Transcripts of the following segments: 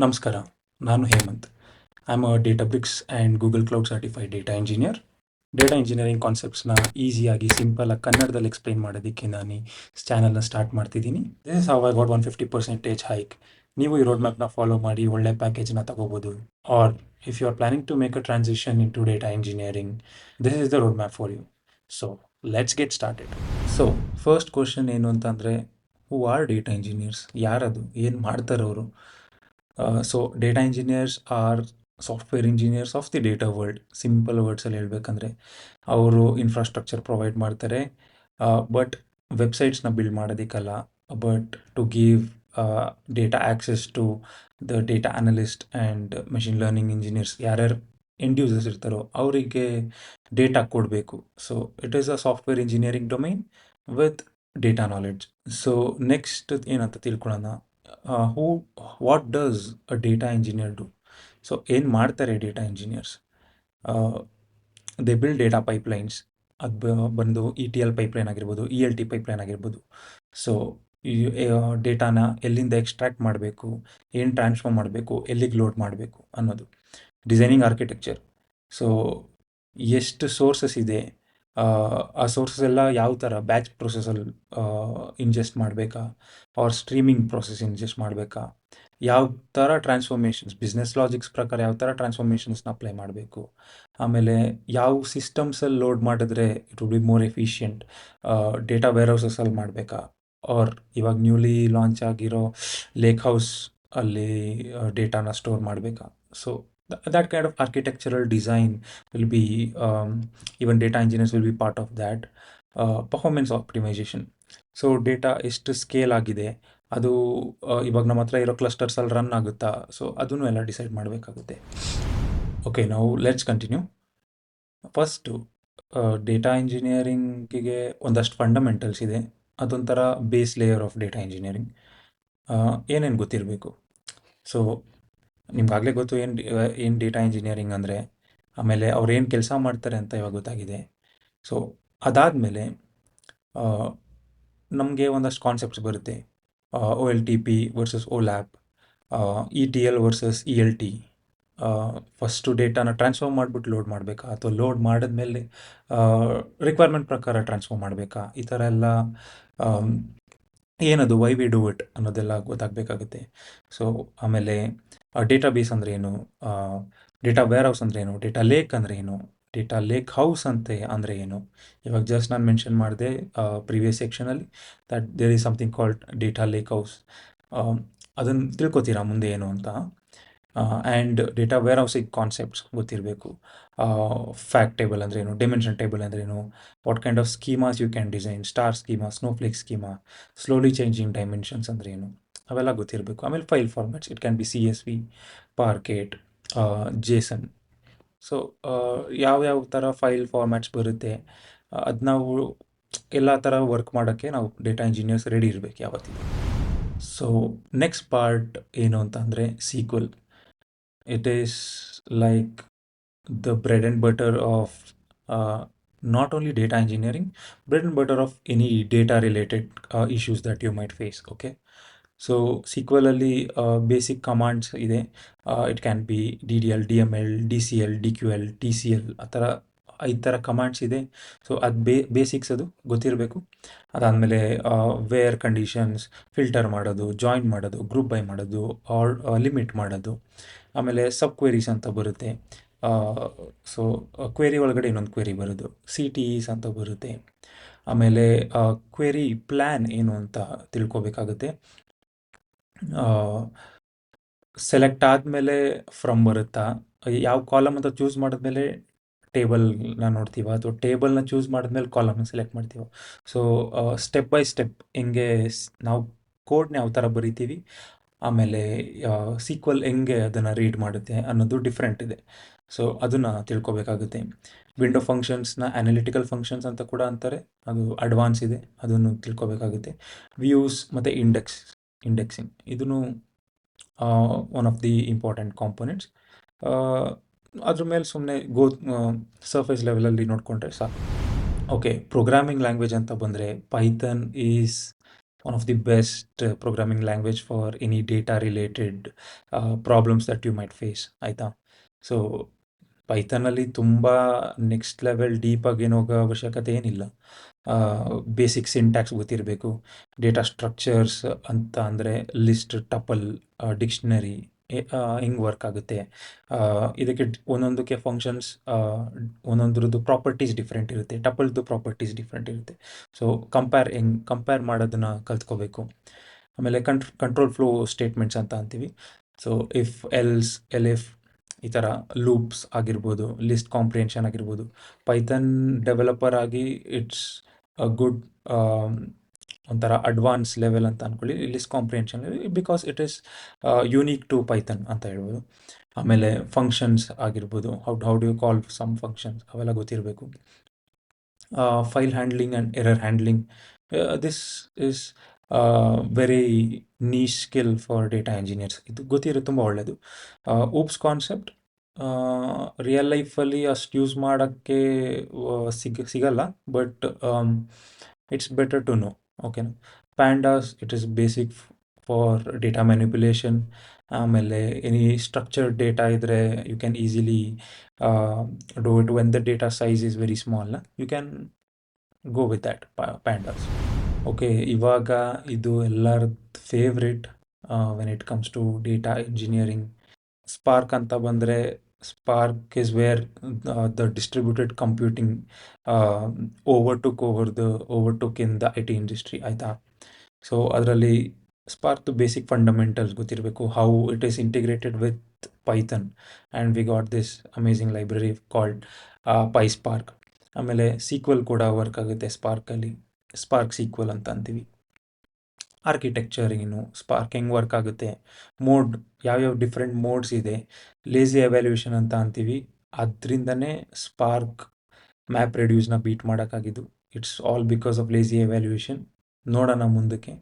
ನಮಸ್ಕಾರ. ನಾನು Hemanth. I am a Databricks and Google cloud certified data engineer. Data engineering ಕಾನ್ಸೆಪ್ಟ್ಸ್ನ ಈಸಿಯಾಗಿ ಸಿಂಪಲಾಗಿ ಕನ್ನಡದಲ್ಲಿ ಎಕ್ಸ್ಪ್ಲೈನ್ ಮಾಡೋದಕ್ಕೆ ನಾನು ಈ ಚಾನಲ್ನ ಸ್ಟಾರ್ಟ್ ಮಾಡ್ತಿದ್ದೀನಿ. This is how I got 150% hike. ನೀವು ಈ ರೋಡ್ ಮ್ಯಾಪ್ನ ಫಾಲೋ ಮಾಡಿ ಒಳ್ಳೆ ಪ್ಯಾಕೇಜ್ನ ತಗೋಬೋದು. Or if you are planning to make a transition into data engineering, this is the road map for you. So let's get started. So first question ಏನು ಅಂತಂದರೆ, who are data engineers? ಯಾರದು? ಏನು ಮಾಡ್ತಾರೆ ಅವರು? So data engineers are software engineers of the data world. Simple ವರ್ಡ್ಸಲ್ಲಿ ಹೇಳ್ಬೇಕಂದ್ರೆ ಅವರು infrastructure provide ಮಾಡ್ತಾರೆ, ಬಟ್ ವೆಬ್ಸೈಟ್ಸ್ನ ಬಿಲ್ಡ್ ಮಾಡೋದಕ್ಕಲ್ಲ, but to give data access to the data analyst and machine learning engineers, ಯಾರ್ಯಾರು ಎಂಡ್ ಯೂಸರ್ಸ್ ಇರ್ತಾರೋ ಅವರಿಗೆ ಡೇಟಾ ಕೊಡಬೇಕು. So it is a software engineering domain with data knowledge. So next ಏನಂತ ತಿಳ್ಕೊಳ್ಳೋಣ. Who what does a data engineer do? So ಏನು ಮಾಡ್ತಾರೆ data engineers? They build data pipelines. ಅದು ಬಂದು ETL ಪೈಪ್ಲೈನ್ ಆಗಿರ್ಬೋದು, ELT ಪೈಪ್ಲೈನ್ ಆಗಿರ್ಬೋದು. So ಈ ಡೇಟಾನ ಎಲ್ಲಿಂದ ಎಕ್ಸ್ಟ್ರಾಕ್ಟ್ ಮಾಡಬೇಕು, ಏನು ಟ್ರಾನ್ಸ್ಫರ್ ಮಾಡಬೇಕು, ಎಲ್ಲಿಗೆ ಲೋಡ್ ಮಾಡಬೇಕು ಅನ್ನೋದು. Designing architecture. ಸೊ ಎಷ್ಟು ಸೋರ್ಸಸ್ ಇದೆ, ಆ ಸೋರ್ಸಸ್ ಎಲ್ಲ ಯಾವ ಥರ ಬ್ಯಾಚ್ ಪ್ರೊಸೆಸಲ್ಲಿ ಇಂಜೆಸ್ಟ್ ಮಾಡಬೇಕಾ, ಆರ್ ಸ್ಟ್ರೀಮಿಂಗ್ ಪ್ರೊಸೆಸ್ ಇಂಜೆಸ್ಟ್ ಮಾಡಬೇಕಾ, ಯಾವ ಥರ ಟ್ರಾನ್ಸ್ಫಾರ್ಮೇಷನ್ಸ್, ಬಿಸ್ನೆಸ್ ಲಾಜಿಕ್ಸ್ ಪ್ರಕಾರ ಯಾವ ಥರ ಟ್ರಾನ್ಸ್ಫಾರ್ಮೇಷನ್ಸ್ನ ಅಪ್ಲೈ ಮಾಡಬೇಕು, ಆಮೇಲೆ ಯಾವ ಸಿಸ್ಟಮ್ಸಲ್ಲಿ ಲೋಡ್ ಮಾಡಿದ್ರೆ it will be more efficient, data ವೇರ್ ಹೌಸಸಲ್ಲಿ ಮಾಡಬೇಕಾ, ಆರ್ ಇವಾಗ ನ್ಯೂಲಿ ಲಾಂಚ್ ಆಗಿರೋ ಲೇಕ್ ಹೌಸ್ ಅಲ್ಲಿ ಡೇಟಾನ ಸ್ಟೋರ್ ಮಾಡಬೇಕಾ. So that kind of architectural design will be, even data engineers will be part of that. Performance optimization. So data ಎಷ್ಟು scale ಆಗಿದೆ, ಅದು ಇವಾಗ ನಮ್ಮ ಹತ್ರ ಇರೋ ಕ್ಲಸ್ಟರ್ಸಲ್ಲಿ ರನ್ ಆಗುತ್ತಾ, ಸೊ ಅದನ್ನು ಎಲ್ಲ ಡಿಸೈಡ್ ಮಾಡಬೇಕಾಗುತ್ತೆ. ಓಕೆ, ನಾವು ಲೆಟ್ಸ್ ಕಂಟಿನ್ಯೂ. ಫಸ್ಟು ಡೇಟಾ ಇಂಜಿನಿಯರಿಂಗಿಗೆ ಒಂದಷ್ಟು ಫಂಡಮೆಂಟಲ್ಸ್ ಇದೆ. ಅದೊಂಥರ base layer of data engineering. ಏನೇನು ಗೊತ್ತಿರಬೇಕು? ಸೊ ನಿಮ್ಗಾಗಲೇ ಗೊತ್ತು ಏನು ಡೇಟಾ ಇಂಜಿನಿಯರಿಂಗ್ ಅಂದರೆ, ಆಮೇಲೆ ಅವ್ರು ಏನು ಕೆಲಸ ಮಾಡ್ತಾರೆ ಅಂತ ಇವಾಗ ಗೊತ್ತಾಗಿದೆ. ಸೊ ಅದಾದಮೇಲೆ ನಮಗೆ ಒಂದಷ್ಟು ಕಾನ್ಸೆಪ್ಟ್ಸ್ ಬರುತ್ತೆ. OLTP versus OLAP, ETL versus ELT. First ಡೇಟಾನ ಟ್ರಾನ್ಸ್ಫರ್ ಮಾಡಿಬಿಟ್ಟು ಲೋಡ್ ಮಾಡಬೇಕಾ, ಅಥವಾ ಲೋಡ್ ಮಾಡಿದ್ಮೇಲೆ ರಿಕ್ವೈರ್ಮೆಂಟ್ ಪ್ರಕಾರ ಟ್ರಾನ್ಸ್ಫರ್ ಮಾಡಬೇಕಾ, ಈ ಥರ ಎಲ್ಲ ಏನದು ವೈ ವಿ ಡೂ ಇಟ್ ಅನ್ನೋದೆಲ್ಲ ಗೊತ್ತಾಗಬೇಕಾಗುತ್ತೆ. ಸೊ ಆಮೇಲೆ ಡೇಟಾ ಬೇಸ್ ಅಂದರೆ ಏನು, ಡೇಟಾ ವೇರ್ ಹೌಸ್ ಅಂದರೆ ಏನು, ಡೇಟಾ ಲೇಕ್ ಅಂದರೆ ಏನು, ಡೇಟಾ ಲೇಕ್ ಹೌಸ್ ಅಂದರೆ ಏನು. ಇವಾಗ ಜಸ್ಟ್ ನಾನು ಮೆನ್ಷನ್ ಮಾಡಿದೆ ಪ್ರಿವಿಯಸ್ ಸೆಕ್ಷನಲ್ಲಿ that there is something called data lakehouse. ಅದನ್ನು ತಿಳ್ಕೊತೀರಾ ಮುಂದೆ ಏನು ಅಂತ. ಆ್ಯಂಡ್ ಡೇಟಾ ವೇರ್ ಹೌಸಿಗೆ ಕಾನ್ಸೆಪ್ಟ್ಸ್ ಗೊತ್ತಿರಬೇಕು. ಫ್ಯಾಕ್ಟ್ ಟೇಬಲ್ ಅಂದ್ರೇನು, ಡಿಮೆನ್ಷನ್ ಟೇಬಲ್ ಅಂದ್ರೇನು, what kind of schemas you can design, star schema, snowflake schema, slowly changing dimensions ಅಂದ್ರೇನು, ಅವೆಲ್ಲ ಗೊತ್ತಿರಬೇಕು. ಆಮೇಲೆ file formats, it can be CSV, parquet, JSON. So ಯಾವ್ಯಾವ ಥರ ಫೈಲ್ ಫಾರ್ಮ್ಯಾಟ್ಸ್ ಬರುತ್ತೆ, ಅದು ನಾವು ಎಲ್ಲ ಥರ ವರ್ಕ್ ಮಾಡೋಕ್ಕೆ ನಾವು ಡೇಟಾ ಇಂಜಿನಿಯರ್ಸ್ ರೆಡಿ ಇರಬೇಕು ಯಾವತ್ತಿಗೂ. ಸೊ ನೆಕ್ಸ್ಟ್ ಪಾರ್ಟ್ ಏನು ಅಂತ ಅಂದರೆ SQL. It is like the bread and butter of not only data engineering, bread and butter of any data related issues that you might face. Okay, so SQL ಅಲ್ಲಿ basic commands ಇದೆ. It can B DDL, DML, DCL, DQL, TCL, ಆ ಥರ 5 ಥರ commands ಇದೆ. So ಅದು basics ಅದು ಗೊತ್ತಿರಬೇಕು. ಅದಾದಮೇಲೆ ವೇರ್ ಕಂಡೀಷನ್ಸ್, ಫಿಲ್ಟರ್ ಮಾಡೋದು, ಜಾಯಿನ್ ಮಾಡೋದು, ಗ್ರೂಪ್ ಬೈ ಮಾಡೋದು, ಆರ್ ಲಿಮಿಟ್ ಮಾಡೋದು. ಆಮೇಲೆ ಸಬ್ ಕ್ವೆರೀಸ್ ಅಂತ ಬರುತ್ತೆ. ಸೊ ಕ್ವೆರಿ ಒಳಗಡೆ ಇನ್ನೊಂದು ಕ್ವೆರಿ ಬರೋದು, CTEs ಅಂತ ಬರುತ್ತೆ. ಆಮೇಲೆ ಕ್ವೆರಿ ಪ್ಲ್ಯಾನ್ ಏನು ಅಂತ ತಿಳ್ಕೊಬೇಕಾಗುತ್ತೆ. ಸೆಲೆಕ್ಟ್ ಆದಮೇಲೆ ಫ್ರಮ್ ಬರುತ್ತಾ, ಯಾವ ಕಾಲಮ್ ಅಂತ ಚೂಸ್ ಮಾಡಿದ್ಮೇಲೆ ಟೇಬಲ್ನ ನೋಡ್ತೀವ, ಅಥವಾ ಟೇಬಲ್ನ ಚೂಸ್ ಮಾಡಿದ್ಮೇಲೆ ಕಾಲಮ್ನ ಸೆಲೆಕ್ಟ್ ಮಾಡ್ತೀವ. ಸೊ ಸ್ಟೆಪ್ ಬೈ ಸ್ಟೆಪ್ ಹೆಂಗೆ ನಾವು ಕೋಡ್ನ ಯಾವ ಥರ ಬರಿತೀವಿ, ಆಮೇಲೆ SQL ಹೆಂಗೆ ಅದನ್ನು ರೀಡ್ ಮಾಡುತ್ತೆ ಅನ್ನೋದು ಡಿಫ್ರೆಂಟ್ ಇದೆ. ಸೊ ಅದನ್ನು ತಿಳ್ಕೊಬೇಕಾಗುತ್ತೆ. ವಿಂಡೋ ಫಂಕ್ಷನ್ಸ್ನ ಅನಾಲಿಟಿಕಲ್ ಫಂಕ್ಷನ್ಸ್ ಅಂತ ಕೂಡ ಅಂತಾರೆ, ಅದು ಅಡ್ವಾನ್ಸ್ ಇದೆ, ಅದನ್ನು ತಿಳ್ಕೊಬೇಕಾಗುತ್ತೆ. ವ್ಯೂಸ್ ಮತ್ತು ಇಂಡೆಕ್ಸಿಂಗ್ ಇದನ್ನು one of the important components. ಅದ್ರ ಮೇಲೆ ಸುಮ್ಮನೆ ಸರ್ಫೇಸ್ ಲೆವೆಲಲ್ಲಿ ನೋಡಿಕೊಂಡ್ರೆ ಸಾಕು. ಓಕೆ, ಪ್ರೋಗ್ರಾಮಿಂಗ್ ಲ್ಯಾಂಗ್ವೇಜ್ ಅಂತ ಬಂದರೆ Python is one of the best programming language for any data related problems that you might face ಆಯಿತಾ. ಸೊ ಪೈಥನಲ್ಲಿ ತುಂಬ ನೆಕ್ಸ್ಟ್ ಲೆವೆಲ್ ಡೀಪಾಗಿ ಏನೋ ಹೋಗೋ ಅವಶ್ಯಕತೆ ಏನಿಲ್ಲ. ಬೇಸಿಕ್ ಸಿಂಟ್ಯಾಕ್ಸ್ ಗೊತ್ತಿರಬೇಕು. ಡೇಟಾ ಸ್ಟ್ರಕ್ಚರ್ಸ್ ಅಂತ ಅಂದರೆ ಲಿಸ್ಟ್, ಟಪಲ್, ಡಿಕ್ಷನರಿ ಹಿಂಗೆ ವರ್ಕ್ ಆಗುತ್ತೆ. ಇದಕ್ಕೆ ಒಂದೊಂದಕ್ಕೆ ಫಂಕ್ಷನ್ಸ್, ಒಂದೊಂದ್ರದ್ದು ಪ್ರಾಪರ್ಟೀಸ್ ಡಿಫ್ರೆಂಟ್ ಇರುತ್ತೆ. ಟಪಲ್ದು ಪ್ರಾಪರ್ಟೀಸ್ ಡಿಫ್ರೆಂಟ್ ಇರುತ್ತೆ. ಸೊ ಕಂಪೇರ್ ಮಾಡೋದನ್ನು ಕಲ್ತ್ಕೋಬೇಕು. ಆಮೇಲೆ ಕಂಟ್ರೋಲ್ ಫ್ಲೋ ಸ್ಟೇಟ್ಮೆಂಟ್ಸ್ ಅಂತ ಅಂತೀವಿ. ಸೊ ಇಫ್, ಎಲ್ಸ್, ಎಲಿಫ್, ಈ ಥರ ಲೂಪ್ಸ್ ಆಗಿರ್ಬೋದು, ಲಿಸ್ಟ್ ಕಾಂಪ್ರಿಹೆನ್ಷನ್ ಆಗಿರ್ಬೋದು. ಪೈಥನ್ ಡೆವಲಪರ್ ಆಗಿ ಇಟ್ಸ್ ಅ ಗುಡ್ ಒಂಥರ ಅಡ್ವಾನ್ಸ್ ಲೆವೆಲ್ ಅಂತ ಅಂದ್ಕೊಳ್ಳಿ list comprehension, because it is unique to Python ಅಂತ ಹೇಳ್ಬೋದು. ಆಮೇಲೆ ಫಂಕ್ಷನ್ಸ್ ಆಗಿರ್ಬೋದು, how do you call some functions, ಅವೆಲ್ಲ ಗೊತ್ತಿರಬೇಕು. File handling and error handling, this is very niche skill for data engineers. ಇದು ಗೊತ್ತಿರೋ ತುಂಬ ಒಳ್ಳೆಯದು. ಓಪ್ಸ್ ಕಾನ್ಸೆಪ್ಟ್ ರಿಯಲ್ ಲೈಫಲ್ಲಿ ಅಷ್ಟು ಯೂಸ್ ಮಾಡೋಕ್ಕೆ ಸಿಗಲ್ಲ, but it's better to know. ಓಕೆನಾ. Pandas, it is basic for data manipulation. ಆಮೇಲೆ ಎನಿ ಸ್ಟ್ರಕ್ಚರ್ಡ್ ಡೇಟಾ ಇದ್ದರೆ you can easily do it when the data size is very small. You can go with that pandas. Okay, ಇವಾಗ ಇದು ಎಲ್ಲರದ್ದು favourite when it comes to data engineering. Spark ಅಂತ ಬಂದರೆ, Spark is where the distributed computing overtook in the IT industry ಆಯಿತಾ. So ಅದರಲ್ಲಿ ಸ್ಪಾರ್ಕ್ದು basic fundamentals ಗೊತ್ತಿರಬೇಕು, how it is integrated with Python, and we got this amazing library called PySpark. ಆಮೇಲೆ SQL ಕೂಡ work ಆಗುತ್ತೆ ಸ್ಪಾರ್ಕಲ್ಲಿ, spark sequel ಅಂತ ಅಂತೀವಿ. Architecture ಏನು, ಸ್ಪಾರ್ಕ್ ಹೆಂಗೆ ವರ್ಕ್ ಆಗುತ್ತೆ, ಮೋಡ್ ಯಾವ್ಯಾವ ಡಿಫ್ರೆಂಟ್ ಮೋಡ್ಸ್ ಇದೆ, ಲೇಸಿ ಎವ್ಯಾಲ್ಯೂಯೇಷನ್ ಅಂತ ಅಂತೀವಿ. ಅದರಿಂದನೇ ಸ್ಪಾರ್ಕ್ ಮ್ಯಾಪ್ ರೆಡ್ಯೂಸ್ನ ಬೀಟ್ ಮಾಡೋಕ್ಕಾಗಿದ್ದು. It's all because of lazy evaluation. ನೋಡೋಣ ಮುಂದಕ್ಕೆ.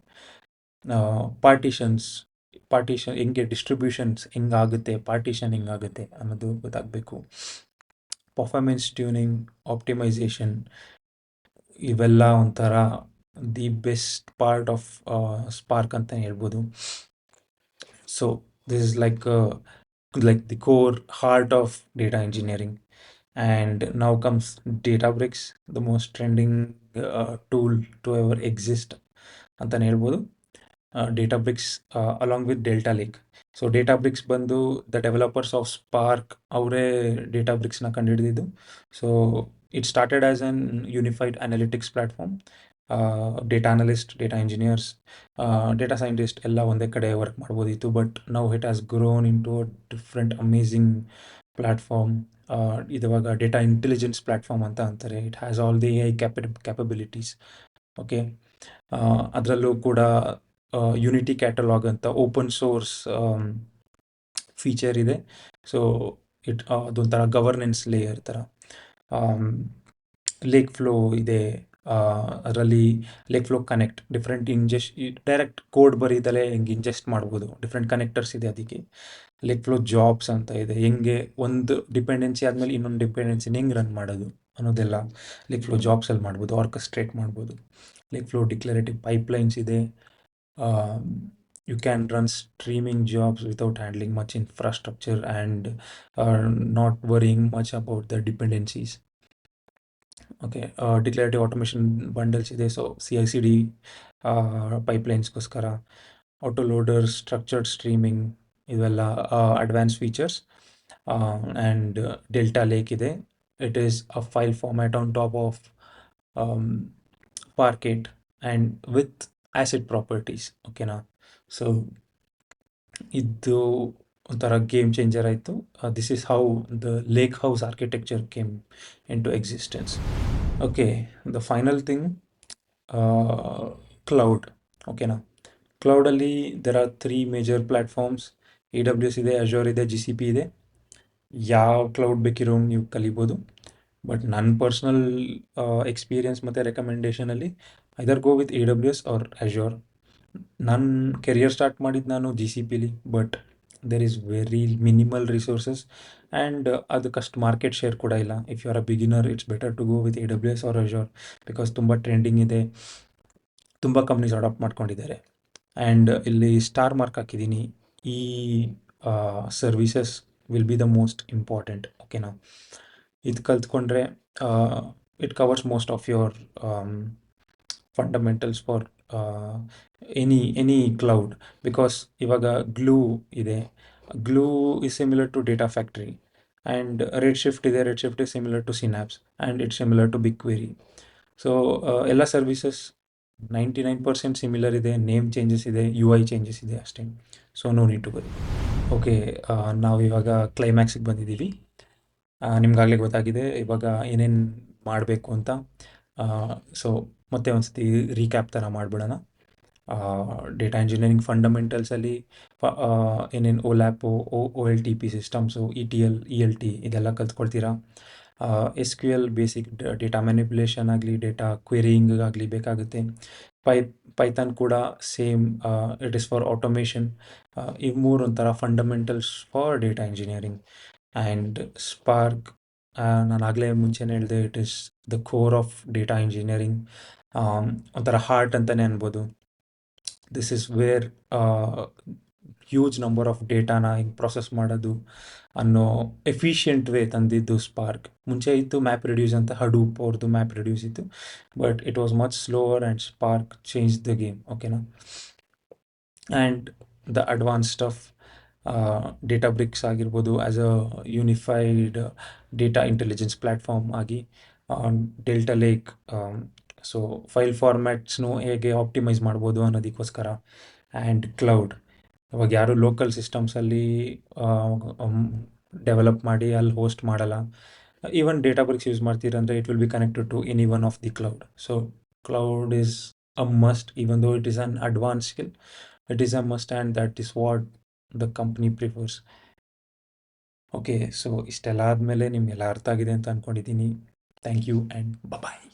ಪಾರ್ಟಿಷನ್ ಹೆಂಗೆ, ಡಿಸ್ಟ್ರಿಬ್ಯೂಷನ್ಸ್ ಹೆಂಗಾಗುತ್ತೆ, ಪಾರ್ಟಿಷನ್ ಹೆಂಗಾಗುತ್ತೆ ಅನ್ನೋದು ಗೊತ್ತಾಗಬೇಕು. ಪರ್ಫಾರ್ಮೆನ್ಸ್ ಟ್ಯೂನಿಂಗ್, ಆಪ್ಟಿಮೈಸೇಷನ್, ಇವೆಲ್ಲ ಒಂಥರ the best part of Spark ಅಂತ ಹೇಳ್ಬೋದು. So this is like the core heart of data engineering. And now comes Databricks, the most trending tool to ever exist ಅಂತಲೇ ಹೇಳ್ಬೋದು. Databricks along with Delta Lake. So Databricks ಬಂದು the developers of Spark ಅವರೇ Databricksನ ಕಂಡುಹಿಡಿದಿದ್ದು. So it started as an unified analytics platform. Data analyst, data engineers, data scientist ಎಲ್ಲ ಒಂದೇ ಕಡೆ work ಮಾಡ್ಬೋದಿತ್ತು. But now it has grown in to different amazing platform. ಇದುವಾಗ data intelligence platform ಅಂತ ಅಂತಾರೆ. It has all the AI capabilities. Okay, ಅದರಲ್ಲೂ ಕೂಡ Unity Catalog ಅಂತ ಓಪನ್ ಸೋರ್ಸ್ ಫೀಚರ್ ಇದೆ. ಸೊ ಅದೊಂಥರ ಗವರ್ನೆನ್ಸ್ ಲೇಯರ್ ಥರ. ಲೇಕ್ ಫ್ಲೋ ಇದೆ, ಅದರಲ್ಲಿ Lakeflow Connect, different direct code ಬರೀದಲೇ ಹೆಂಗೆ ಇಂಜೆಸ್ಟ್ ಮಾಡ್ಬೋದು, ಡಿಫ್ರೆಂಟ್ ಕನೆಕ್ಟರ್ಸ್ ಇದೆ ಅದಕ್ಕೆ. ಲೇಕ್ ಫ್ಲೋ ಜಾಬ್ಸ್ ಅಂತ ಇದೆ, ಹೆಂಗೆ ಒಂದು ಡಿಪೆಂಡೆನ್ಸಿ ಆದಮೇಲೆ ಇನ್ನೊಂದು ಡಿಪೆಂಡೆನ್ಸಿನ ಹೆಂಗೆ ರನ್ ಮಾಡೋದು ಅನ್ನೋದೆಲ್ಲ ಲೇಕ್ ಫ್ಲೋ ಜಾಬ್ಸಲ್ಲಿ ಮಾಡ್ಬೋದು, ಆರ್ಕೆಸ್ಟ್ರೇಟ್ ಮಾಡ್ಬೋದು. ಲೇಕ್ ಫ್ಲೋ ಡಿಕ್ಲರೇಟಿವ್ ಪೈಪ್ಲೈನ್ಸ್ ಇದೆ. You can run streaming jobs without handling much infrastructure and not worrying much about the dependencies. Okay, declarative automation bundles ಇದೆ. ಸೊ CI/CD ಪೈಪ್ಲೈನ್ಸ್ಗೋಸ್ಕರ, ಆಟೋಲೋಡರ್, ಸ್ಟ್ರಕ್ಚರ್ಡ್ ಸ್ಟ್ರೀಮಿಂಗ್, ಇವೆಲ್ಲ advance features. And Delta Lake ಇದೆ. It is a file format on top of Parquet and with ACID properties. ಓಕೆನಾ. So ಇದು ಒಂಥರ game changer ಆಯಿತು. This is how the lakehouse architecture came in to existence. Okay, the final thing, cloud. ಓಕೆನಾ. ಕ್ಲೌಡಲ್ಲಿ there are 3 major platforms. AWS ಇದೆ, Azure ಇದೆ, GCP ಇದೆ. ಯಾವ ಕ್ಲೌಡ್ ಬೇಕಿರೋ ನೀವು ಕಲಿಬೋದು. ಬಟ್ ನನ್ನ ಪರ್ಸ್ನಲ್ ಎಕ್ಸ್ಪೀರಿಯನ್ಸ್ ಮತ್ತು ರೆಕಮೆಂಡೇಷನಲ್ಲಿ either go with AWS or Azure. ನನ್ನ ಕೆರಿಯರ್ ಸ್ಟಾರ್ಟ್ ಮಾಡಿದ್ದು ನಾನು GCPಲಿ, but there is very minimal resources and ಅದಕ್ಕಷ್ಟು ಮಾರ್ಕೆಟ್ ಶೇರ್ ಕೂಡ ಇಲ್ಲ. If you are a beginner, it's better to go with AWS or Azure, because ತುಂಬ trending ಇದೆ. ತುಂಬ ಕಂಪ್ನೀಸ್ ಅಡಾಪ್ಟ್ ಮಾಡ್ಕೊಂಡಿದ್ದಾರೆ. ಆ್ಯಂಡ್ ಇಲ್ಲಿ ಸ್ಟಾರ್ ಮಾರ್ಕ್ ಹಾಕಿದ್ದೀನಿ. ಈ services will be the most important. ಓಕೆನಾ? ಇದು ಕಲ್ತ್ಕೊಂಡ್ರೆ it covers most of your fundamentals for any cloud. Because ಇವಾಗ ಗ್ಲೂ ಇದೆ. Glue is similar to Data Factory. And Redshift ಇದೆ. Redshift is similar to Synapse and it's similar to BigQuery. So ಎಲ್ಲ ಸರ್ವಿಸಸ್ 99% similar ಇದೆ. Name changes ಇದೆ, UI changes ಇದೆ ಅಷ್ಟೇ. So no need to worry. Okay, ನಾವಿವಾಗ ಕ್ಲೈಮ್ಯಾಕ್ಸಿಗೆ ಬಂದಿದ್ದೀವಿ. ನಿಮ್ಗಾಗಲೇ ಗೊತ್ತಾಗಿದೆ ಇವಾಗ ಏನೇನು ಮಾಡಬೇಕು ಅಂತ. ಸೊ ಮತ್ತೆ ಒಂದ್ಸತಿ ರೀಕ್ಯಾಪ್ ಥರ ಮಾಡಿಬಿಡೋಣ. ಡೇಟಾ ಇಂಜಿನಿಯರಿಂಗ್ ಫಂಡಮೆಂಟಲ್ಸಲ್ಲಿ ಏನೇನು OLAP, OLTP systems, ETL, ELT ಇದೆಲ್ಲ ಕಲ್ತ್ಕೊಳ್ತೀರಾ. SQL ಬೇಸಿಕ್ ಡೇಟಾ ಮ್ಯಾನಿಪ್ಯುಲೇಷನ್ ಆಗಲಿ, ಡೇಟಾ ಕ್ವೆರಿಯಿಂಗ್ ಆಗಲಿ ಬೇಕಾಗುತ್ತೆ. ಪೈಥಾನ್ ಕೂಡ same, it is for automation. ಈ ಮೂರು ಒಂಥರ fundamentals for data engineering. And Spark, ನಾನು ಆಗಲೇ ಮುಂಚೆನೇ ಹೇಳಿದೆ, it is the core of data engineering. ಒಂಥರ ಹಾರ್ಟ್ ಅಂತಲೇ ಅನ್ಬೋದು. This is where huge number of ಡೇಟಾನ ಹಿಂಗೆ ಪ್ರೊಸೆಸ್ ಮಾಡೋದು ಅನ್ನೋ ಎಫಿಷಿಯೆಂಟ್ ವೇ ತಂದಿದ್ದು ಸ್ಪಾರ್ಕ್. ಮುಂಚೆ ಇತ್ತು ಮ್ಯಾಪ್ ರೆಡ್ಯೂಸ್ ಅಂತ, ಹಡೂಪ್ ಅವ್ರದ್ದು ಮ್ಯಾಪ್ ರೆಡ್ಯೂಸ್ ಇತ್ತು, but it was much slower and spark change the game. ಓಕೆನಾ? ಆ್ಯಂಡ್ ದ ಅಡ್ವಾನ್ಸ್ ಸ್ಟಫ್, ಡೇಟಾಬ್ರಿಕ್ಸ್ ಆಗಿರ್ಬೋದು, as a unified data intelligence platform ಆಗಿ, ಡೆಲ್ಟಾ ಲೇಕ್, ಸೊ ಫೈಲ್ ಫಾರ್ಮ್ಯಾಟ್ಸ್ನು ಹೇಗೆ ಆಪ್ಟಿಮೈಸ್ ಮಾಡ್ಬೋದು ಅನ್ನೋದಕ್ಕೋಸ್ಕರ. ಆ್ಯಂಡ್ ಕ್ಲೌಡ್, ಇವಾಗ ಯಾರು ಲೋಕಲ್ ಸಿಸ್ಟಮ್ಸಲ್ಲಿ ಡೆವಲಪ್ ಮಾಡಿ ಅಲ್ಲಿ ಹೋಸ್ಟ್ ಮಾಡಲ್ಲ. ಈವನ್ ಡೇಟಾಬ್ರಿಕ್ಸ್ ಯೂಸ್ ಮಾಡ್ತೀರಂದರೆ it will be connected to any one of the cloud. So cloud is a must, even though it is an advance skill, it is a must and that is what the company prefers. Okay, so ಇಷ್ಟೆಲ್ಲ ಆದಮೇಲೆ ನಿಮಗೆಲ್ಲ ಅರ್ಥ ಆಗಿದೆ ಅಂತ ಅಂದ್ಕೊಂಡಿದ್ದೀನಿ. Thank you and bye.